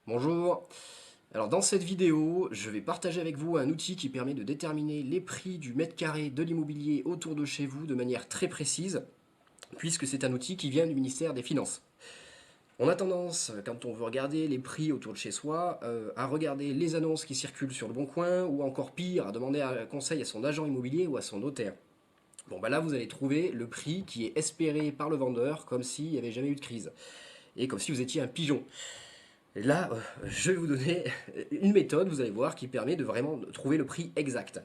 Bonjour. Alors dans cette vidéo, je vais partager avec vous un outil qui permet de déterminer les prix du mètre carré de l'immobilier autour de chez vous de manière très précise, puisque c'est un outil qui vient du ministère des Finances. On a tendance, quand on veut regarder les prix autour de chez soi, à regarder les annonces qui circulent sur le Bon Coin, ou encore pire, à demander un conseil à son agent immobilier ou à son notaire. Bon bah là vous allez trouver le prix qui est espéré par le vendeur, comme s'il n'y avait jamais eu de crise, et comme si vous étiez un pigeon. Et là, je vais vous donner une méthode, vous allez voir, qui permet de vraiment trouver le prix exact.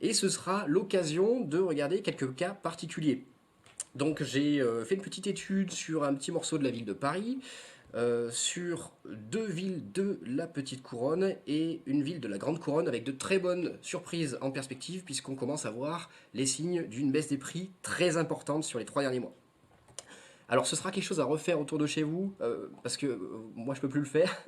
Et ce sera l'occasion de regarder quelques cas particuliers. Donc j'ai fait une petite étude sur un petit morceau de la ville de Paris, sur deux villes de la Petite Couronne et une ville de la Grande Couronne, avec de très bonnes surprises en perspective, puisqu'on commence à voir les signes d'une baisse des prix très importante sur les 3 derniers mois. Alors ce sera quelque chose à refaire autour de chez vous, parce que moi je peux plus le faire,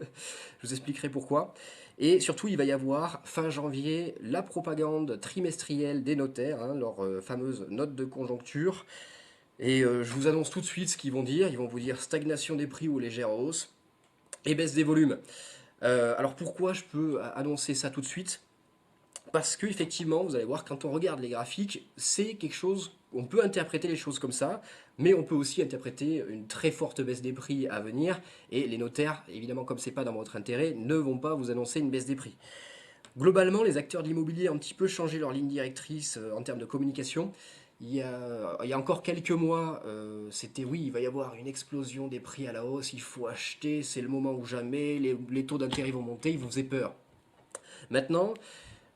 je vous expliquerai pourquoi. Et surtout il va y avoir fin janvier la propagande trimestrielle des notaires, hein, leur fameuse note de conjoncture. Et je vous annonce tout de suite ce qu'ils vont dire, ils vont vous dire stagnation des prix ou légère hausse, et baisse des volumes. Alors pourquoi je peux annoncer ça tout de suite? Parce que effectivement, vous allez voir, quand on regarde les graphiques, c'est quelque chose, on peut interpréter les choses comme ça, mais on peut aussi interpréter une très forte baisse des prix à venir, et les notaires, évidemment comme c'est pas dans votre intérêt, ne vont pas vous annoncer une baisse des prix. Globalement, les acteurs de l'immobilier ont un petit peu changé leur ligne directrice en termes de communication. Il y a encore quelques mois, c'était oui, il va y avoir une explosion des prix à la hausse, il faut acheter, c'est le moment ou jamais, les taux d'intérêt vont monter, ils vous faisaient peur. Maintenant,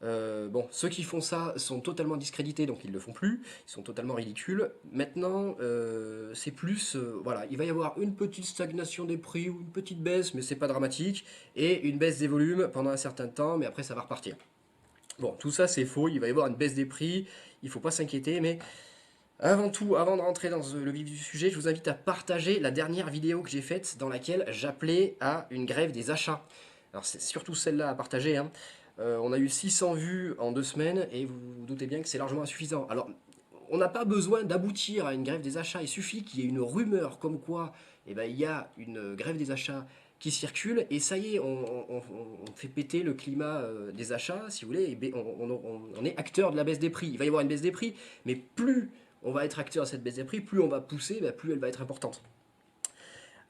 bon, ceux qui font ça sont totalement discrédités, donc ils ne le font plus, ils sont totalement ridicules. Maintenant, c'est plus, voilà, il va y avoir une petite stagnation des prix ou une petite baisse, mais c'est pas dramatique, et une baisse des volumes pendant un certain temps, mais après ça va repartir. Bon, tout ça c'est faux, il va y avoir une baisse des prix, il ne faut pas s'inquiéter, mais avant tout, avant de rentrer dans le vif du sujet, je vous invite à partager la dernière vidéo que j'ai faite dans laquelle j'appelais à une grève des achats. Alors c'est surtout celle-là à partager, hein. On a eu 600 vues en 2 semaines et vous vous doutez bien que c'est largement insuffisant. Alors on n'a pas besoin d'aboutir à une grève des achats, il suffit qu'il y ait une rumeur comme quoi eh ben, il y a une grève des achats qui circule et ça y est, on fait péter le climat des achats, si vous voulez, et on est acteur de la baisse des prix. Il va y avoir une baisse des prix, mais plus on va être acteur de cette baisse des prix, plus on va pousser, bah, plus elle va être importante.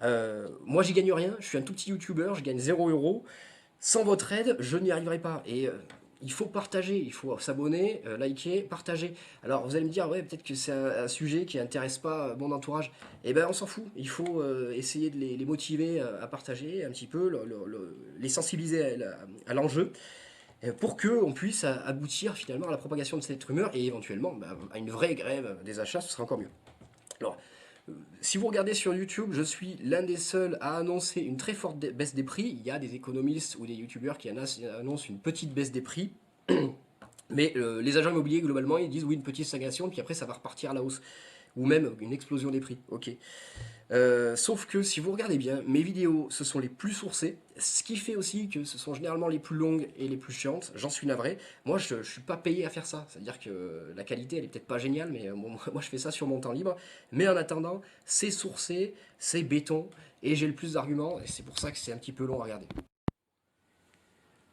Moi, j'y gagne rien, je suis un tout petit youtubeur, je gagne 0 €. Sans votre aide, je n'y arriverai pas. Et il faut partager, il faut s'abonner, liker, partager. Alors vous allez me dire, ouais, peut-être que c'est un sujet qui intéresse pas mon entourage. Eh ben on s'en fout, il faut essayer de les motiver à partager un petit peu, les sensibiliser à l'enjeu, pour qu'on puisse aboutir finalement à la propagation de cette rumeur et éventuellement bah, à une vraie grève des achats, ce sera encore mieux. Alors, si vous regardez sur YouTube, je suis l'un des seuls à annoncer une très forte baisse des prix. Il y a des économistes ou des youtubeurs qui annoncent une petite baisse des prix. Mais les agents immobiliers, globalement, ils disent oui, une petite stagnation, puis après ça va repartir à la hausse. Ou même une explosion des prix. Ok. Sauf que si vous regardez bien, mes vidéos, ce sont les plus sourcées, ce qui fait aussi que ce sont généralement les plus longues et les plus chiantes, j'en suis navré. Moi, je ne suis pas payé à faire ça, c'est-à-dire que la qualité, elle est peut-être pas géniale, mais bon, moi, je fais ça sur mon temps libre. Mais en attendant, c'est sourcé, c'est béton, et j'ai le plus d'arguments, et c'est pour ça que c'est un petit peu long à regarder.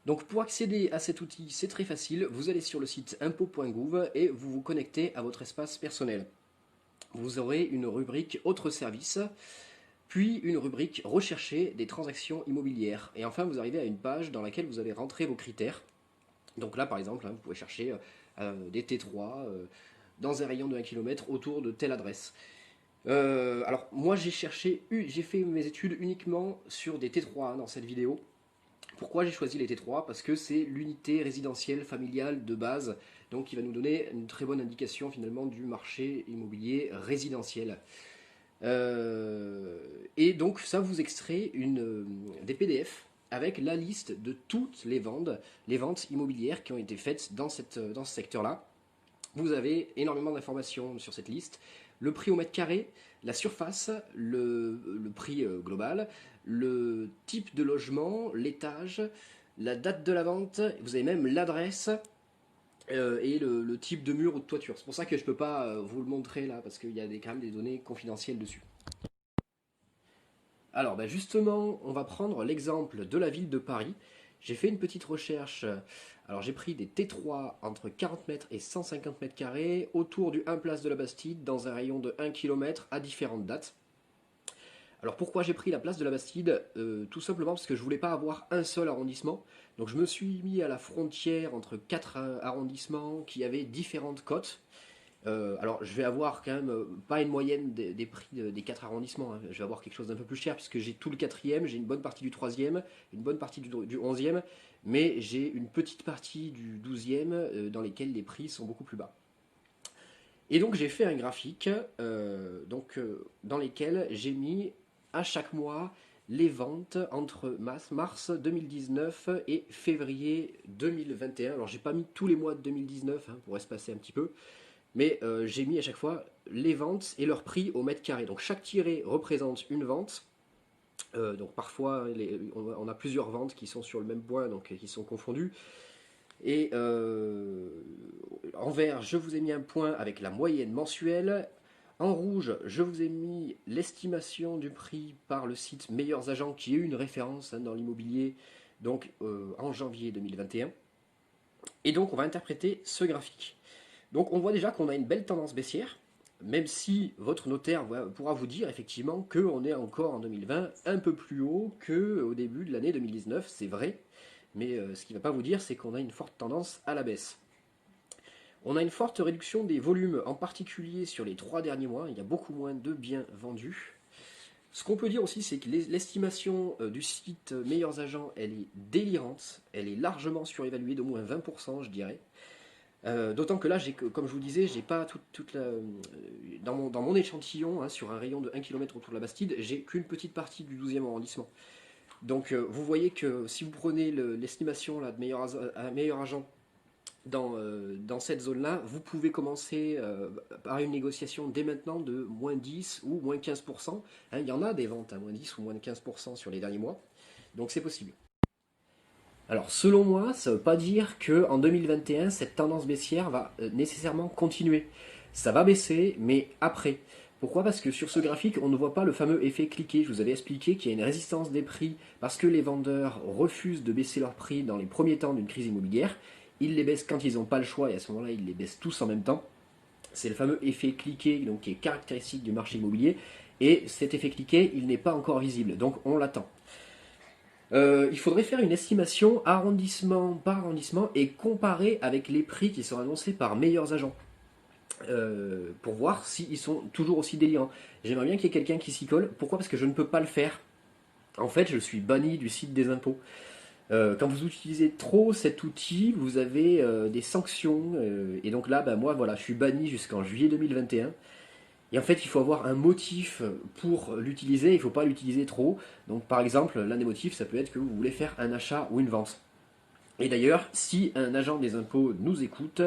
Donc pour accéder à cet outil, c'est très facile, vous allez sur le site impôt.gouv et vous vous connectez à votre espace personnel. Vous aurez une rubrique Autres services, puis une rubrique Rechercher des transactions immobilières. Et enfin, vous arrivez à une page dans laquelle vous allez rentrer vos critères. Donc là, par exemple, hein, vous pouvez chercher des T3 dans un rayon de 1 km autour de telle adresse. Alors, moi, j'ai fait mes études uniquement sur des T3 hein, dans cette vidéo. Pourquoi j'ai choisi les T3? Parce que c'est l'unité résidentielle familiale de base, donc qui va nous donner une très bonne indication finalement du marché immobilier résidentiel. Et donc ça vous extrait des PDF avec la liste de toutes les ventes immobilières qui ont été faites dans ce secteur-là. Vous avez énormément d'informations sur cette liste. Le prix au mètre carré, la surface, le prix global, le type de logement, l'étage, la date de la vente, vous avez même l'adresse et le type de mur ou de toiture. C'est pour ça que je ne peux pas vous le montrer là, parce qu'il y a quand même des données confidentielles dessus. Alors ben justement, on va prendre l'exemple de la ville de Paris. J'ai fait une petite recherche. Alors j'ai pris des T3 entre 40 mètres et 150 mètres carrés autour du 1 place de la Bastide dans un rayon de 1 km à différentes dates. Alors pourquoi j'ai pris la place de la Bastide? Tout simplement parce que je voulais pas avoir un seul arrondissement. Donc je me suis mis à la frontière entre quatre arrondissements qui avaient différentes cotes. Alors je vais avoir quand même pas une moyenne des prix des quatre arrondissements, hein. Je vais avoir quelque chose d'un peu plus cher puisque j'ai tout le quatrième, j'ai une bonne partie du troisième, une bonne partie du onzième, mais j'ai une petite partie du douzième dans lesquels les prix sont beaucoup plus bas. Et donc j'ai fait un graphique dans lesquels j'ai mis à chaque mois les ventes entre mars 2019 et février 2021. Alors j'ai pas mis tous les mois de 2019 hein, pour espacer un petit peu, mais j'ai mis à chaque fois les ventes et leur prix au mètre carré. Donc chaque tiré représente une vente. Donc parfois on a plusieurs ventes qui sont sur le même point, donc qui sont confondues. Et en vert, je vous ai mis un point avec la moyenne mensuelle. En rouge, je vous ai mis l'estimation du prix par le site Meilleurs Agents, qui est une référence hein, dans l'immobilier, donc en janvier 2021. Et donc on va interpréter ce graphique. Donc on voit déjà qu'on a une belle tendance baissière, même si votre notaire pourra vous dire effectivement qu'on est encore en 2020 un peu plus haut qu'au début de l'année 2019, c'est vrai, mais ce qu'il ne va pas vous dire, c'est qu'on a une forte tendance à la baisse. On a une forte réduction des volumes, en particulier sur les 3 derniers mois, il y a beaucoup moins de biens vendus. Ce qu'on peut dire aussi, c'est que l'estimation du site Meilleurs Agents, elle est délirante, elle est largement surévaluée, d'au moins 20%, je dirais. D'autant que là, comme je vous disais, j'ai pas dans mon échantillon, hein, sur un rayon de 1 km autour de la Bastide, j'ai qu'une petite partie du 12e arrondissement. Donc vous voyez que si vous prenez l'estimation de meilleur agent dans cette zone-là, vous pouvez commencer par une négociation dès maintenant de moins 10 ou moins 15%. Hein, il y en a des ventes à moins 10 ou moins 15% sur les derniers mois, donc c'est possible. Alors selon moi, ça ne veut pas dire qu'en 2021, cette tendance baissière va nécessairement continuer. Ça va baisser, mais après. Pourquoi? Parce que sur ce graphique, on ne voit pas le fameux effet cliquet. Je vous avais expliqué qu'il y a une résistance des prix parce que les vendeurs refusent de baisser leurs prix dans les premiers temps d'une crise immobilière. Ils les baissent quand ils n'ont pas le choix et à ce moment-là, ils les baissent tous en même temps. C'est le fameux effet cliquet donc, qui est caractéristique du marché immobilier. Et cet effet cliquet, il n'est pas encore visible, donc on l'attend. Il faudrait faire une estimation arrondissement par arrondissement et comparer avec les prix qui sont annoncés par Meilleurs Agents. Pour voir s'ils sont toujours aussi délirants. J'aimerais bien qu'il y ait quelqu'un qui s'y colle. Pourquoi? Parce que je ne peux pas le faire. En fait, je suis banni du site des impôts. Quand vous utilisez trop cet outil, vous avez des sanctions. Et donc là, moi, voilà, je suis banni jusqu'en juillet 2021. Et en fait, il faut avoir un motif pour l'utiliser, il ne faut pas l'utiliser trop. Donc par exemple, l'un des motifs, ça peut être que vous voulez faire un achat ou une vente. Et d'ailleurs, si un agent des impôts nous écoute,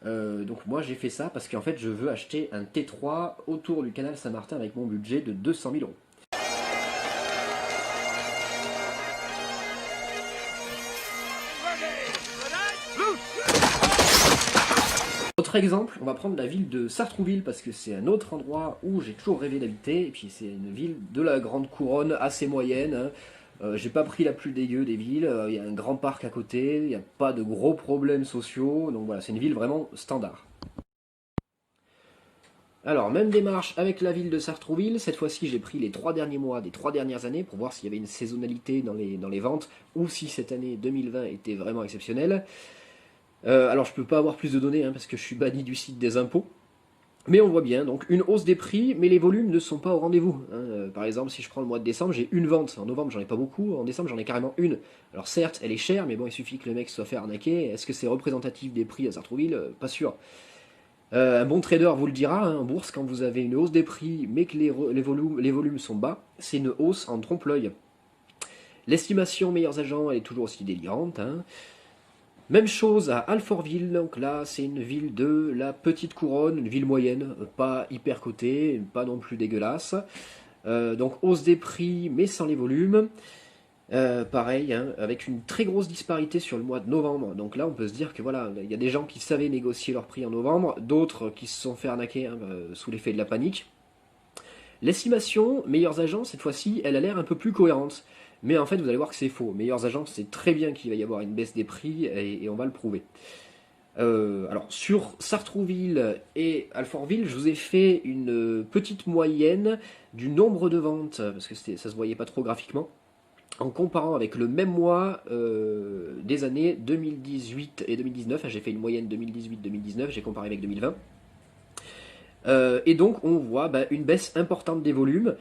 donc moi j'ai fait ça parce qu'en fait je veux acheter un T3 autour du canal Saint-Martin avec mon budget de 200 000 euros. Autre exemple, on va prendre la ville de Sartrouville parce que c'est un autre endroit où j'ai toujours rêvé d'habiter. Et puis c'est une ville de la grande couronne assez moyenne. Hein. J'ai pas pris la plus dégueu des villes. Il y a un grand parc à côté, il n'y a pas de gros problèmes sociaux. Donc voilà, c'est une ville vraiment standard. Alors, même démarche avec la ville de Sartrouville. Cette fois-ci, j'ai pris les 3 derniers mois des 3 dernières années pour voir s'il y avait une saisonnalité dans les ventes ou si cette année 2020 était vraiment exceptionnelle. Alors je peux pas avoir plus de données hein, parce que je suis banni du site des impôts. Mais on voit bien, donc une hausse des prix, mais les volumes ne sont pas au rendez-vous. Hein. Par exemple, si je prends le mois de décembre, j'ai une vente. En novembre, j'en ai pas beaucoup. En décembre, j'en ai carrément une. Alors certes, elle est chère, mais bon, il suffit que le mec se soit fait arnaquer. Est-ce que c'est représentatif des prix à Sartrouville? Pas sûr. Un bon trader vous le dira, hein, en bourse, quand vous avez une hausse des prix, mais que les volumes sont bas, c'est une hausse en trompe-l'œil. L'estimation Meilleurs Agents, elle est toujours aussi délirante. Hein. Même chose à Alfortville, donc là c'est une ville de la petite couronne, une ville moyenne, pas hyper cotée, pas non plus dégueulasse. Donc hausse des prix mais sans les volumes. Pareil, hein, avec une très grosse disparité sur le mois de novembre. Donc là on peut se dire que voilà, il y a des gens qui savaient négocier leur prix en novembre, d'autres qui se sont fait arnaquer hein, sous l'effet de la panique. L'estimation Meilleurs Agents, cette fois-ci, elle a l'air un peu plus cohérente. Mais en fait, vous allez voir que c'est faux. Meilleurs Agents, c'est très bien qu'il va y avoir une baisse des prix et on va le prouver. Alors, sur Sartrouville et Alfortville, je vous ai fait une petite moyenne du nombre de ventes, parce que ça se voyait pas trop graphiquement, en comparant avec le même mois des années 2018 et 2019. J'ai fait une moyenne 2018-2019, j'ai comparé avec 2020. Et donc, on voit une baisse importante des volumes.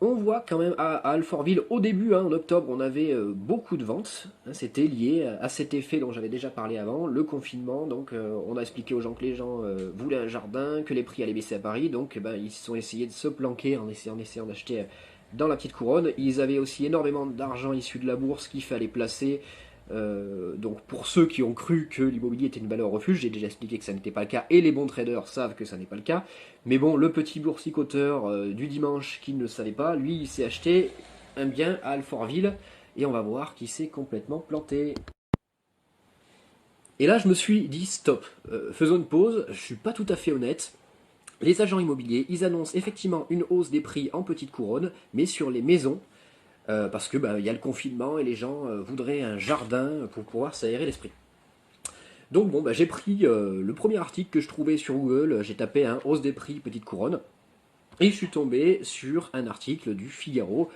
On voit quand même à Alfortville, au début, en octobre, on avait beaucoup de ventes. C'était lié à cet effet dont j'avais déjà parlé avant, le confinement. Donc on a expliqué aux gens que les gens voulaient un jardin, que les prix allaient baisser à Paris. Donc ils ont essayé de se planquer en essayant d'acheter dans la petite couronne. Ils avaient aussi énormément d'argent issu de la bourse qu'il fallait placer. Donc pour ceux qui ont cru que l'immobilier était une valeur refuge, j'ai déjà expliqué que ça n'était pas le cas, et les bons traders savent que ça n'est pas le cas. Mais bon, le petit boursicoteur du dimanche qui ne le savait pas, lui il s'est acheté un bien à Alfortville, et on va voir qu'il s'est complètement planté. Et là je me suis dit stop, faisons une pause, je suis pas tout à fait honnête. Les agents immobiliers, ils annoncent effectivement une hausse des prix en petite couronne, mais sur les maisons, parce que il y a le confinement et les gens voudraient un jardin pour pouvoir s'aérer l'esprit. Donc bon, j'ai pris le premier article que je trouvais sur Google, j'ai tapé hausse des prix petite couronne, et je suis tombé sur un article du Figaro.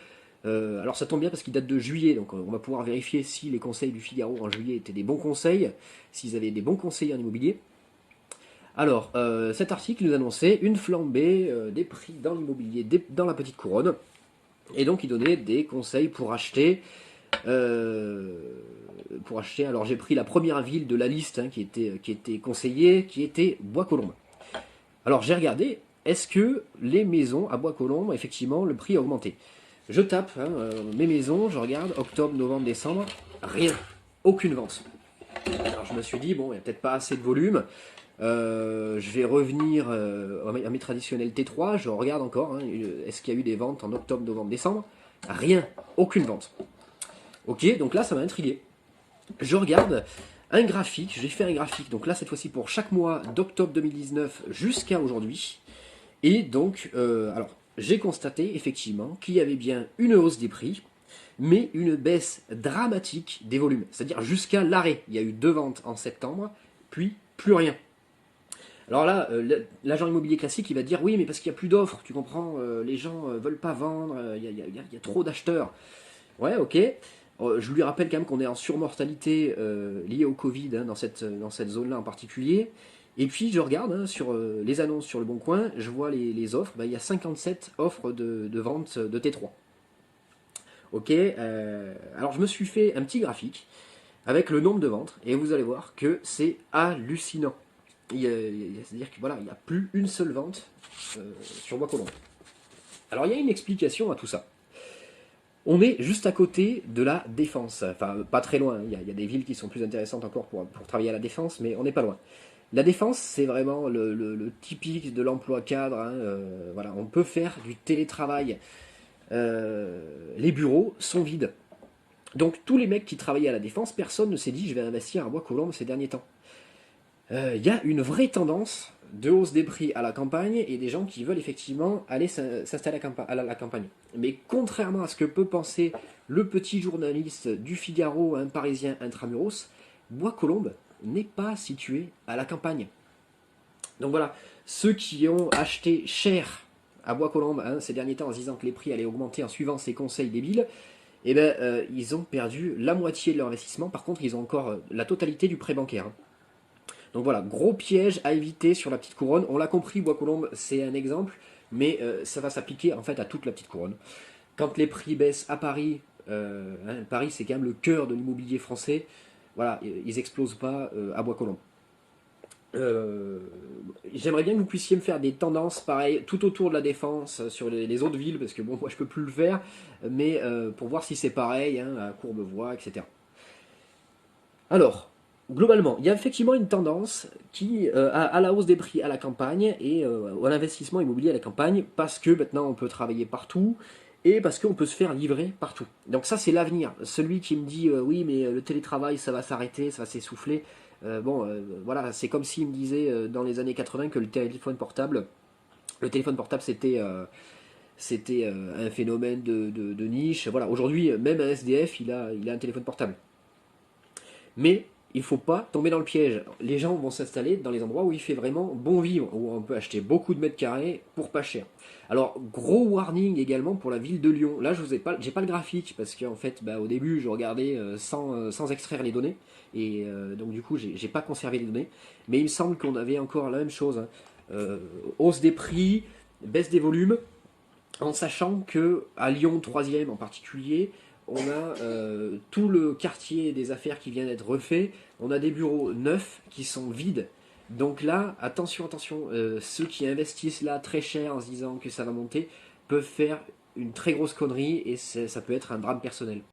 Alors ça tombe bien parce qu'il date de juillet, donc on va pouvoir vérifier si les conseils du Figaro en juillet étaient des bons conseils, s'ils avaient des bons conseils en immobilier. Alors, cet article nous annonçait une flambée des prix dans l'immobilier, dans la petite couronne, et donc il donnait des conseils pour acheter. Alors j'ai pris la première ville de la liste qui était conseillée, qui était Bois-Colombes. Alors j'ai regardé, est-ce que les maisons à Bois-Colombes, effectivement, le prix a augmenté? Je tape mes maisons, je regarde, octobre, novembre, décembre, rien, aucune vente. Alors je me suis dit, bon, il n'y a peut-être pas assez de volume. Je vais revenir à mes traditionnels T3, je regarde encore, est-ce qu'il y a eu des ventes en octobre, novembre, décembre? Rien, aucune vente. Ok, donc là ça m'a intrigué. Je regarde un graphique, j'ai fait un graphique, donc là cette fois-ci pour chaque mois d'octobre 2019 jusqu'à aujourd'hui. Et donc, alors j'ai constaté effectivement qu'il y avait bien une hausse des prix, mais une baisse dramatique des volumes. C'est-à-dire jusqu'à l'arrêt. Il y a eu 2 ventes en septembre, puis plus rien. Alors là, l'agent immobilier classique, il va dire oui, mais parce qu'il n'y a plus d'offres, tu comprends, les gens veulent pas vendre, il y a trop d'acheteurs. Ouais, ok. Je lui rappelle quand même qu'on est en surmortalité liée au Covid dans cette zone-là en particulier. Et puis je regarde sur les annonces sur le Bon Coin, je vois les offres, il y a 57 offres de vente de T3. Ok, alors je me suis fait un petit graphique avec le nombre de ventes, et vous allez voir que c'est hallucinant. C'est-à-dire qu'il n'y a plus une seule vente sur Bois-Colombes. Alors il y a une explication à tout ça. On est juste à côté de la Défense, enfin pas très loin, il y a des villes qui sont plus intéressantes encore pour travailler à la Défense, mais on n'est pas loin. La Défense, c'est vraiment le typique de l'emploi cadre, voilà, on peut faire du télétravail, les bureaux sont vides. Donc tous les mecs qui travaillaient à la Défense, personne ne s'est dit je vais investir à Bois-Colombes ces derniers temps. Il y a une vraie tendance de hausse des prix à la campagne et des gens qui veulent effectivement aller s'installer à la campagne. Mais contrairement à ce que peut penser le petit journaliste du Figaro, un Parisien intramuros, Bois-Colombes n'est pas situé à la campagne. Donc voilà, ceux qui ont acheté cher à Bois-Colombes ces derniers temps en se disant que les prix allaient augmenter en suivant ces conseils débiles, ils ont perdu la moitié de leur investissement. Par contre, ils ont encore la totalité du prêt bancaire. Donc voilà, gros piège à éviter sur la petite couronne. On l'a compris, Bois-Colombes, c'est un exemple, mais ça va s'appliquer en fait à toute la petite couronne. Quand les prix baissent à Paris, Paris c'est quand même le cœur de l'immobilier français, voilà, ils explosent pas à Bois-Colombes. J'aimerais bien que vous puissiez me faire des tendances pareilles tout autour de la Défense sur les autres villes, parce que bon, moi je peux plus le faire, mais pour voir si c'est pareil, à Courbevoie, etc. Alors, globalement, il y a effectivement une tendance qui à la hausse des prix à la campagne et à l'investissement immobilier à la campagne, parce que maintenant on peut travailler partout et parce qu'on peut se faire livrer partout. Donc ça c'est l'avenir. Celui qui me dit oui mais le télétravail ça va s'arrêter, ça va s'essouffler, voilà, c'est comme s'il me disait dans les années 80 que le téléphone portable c'était c'était un phénomène de niche. Voilà, aujourd'hui, même un SDF, il a un téléphone portable. Mais il ne faut pas tomber dans le piège. Les gens vont s'installer dans les endroits où il fait vraiment bon vivre, où on peut acheter beaucoup de mètres carrés pour pas cher. Alors, gros warning également pour la ville de Lyon. Là, je vous ai pas, j'ai pas le graphique parce qu'en fait, au début, je regardais sans extraire les données et donc du coup, j'ai pas conservé les données. Mais il me semble qu'on avait encore la même chose, hein. Hausse des prix, baisse des volumes, en sachant que à Lyon 3e en particulier, on a tout le quartier des affaires qui vient d'être refait, on a des bureaux neufs qui sont vides. Donc là, attention, attention, ceux qui investissent là très cher en se disant que ça va monter peuvent faire une très grosse connerie et ça peut être un drame personnel.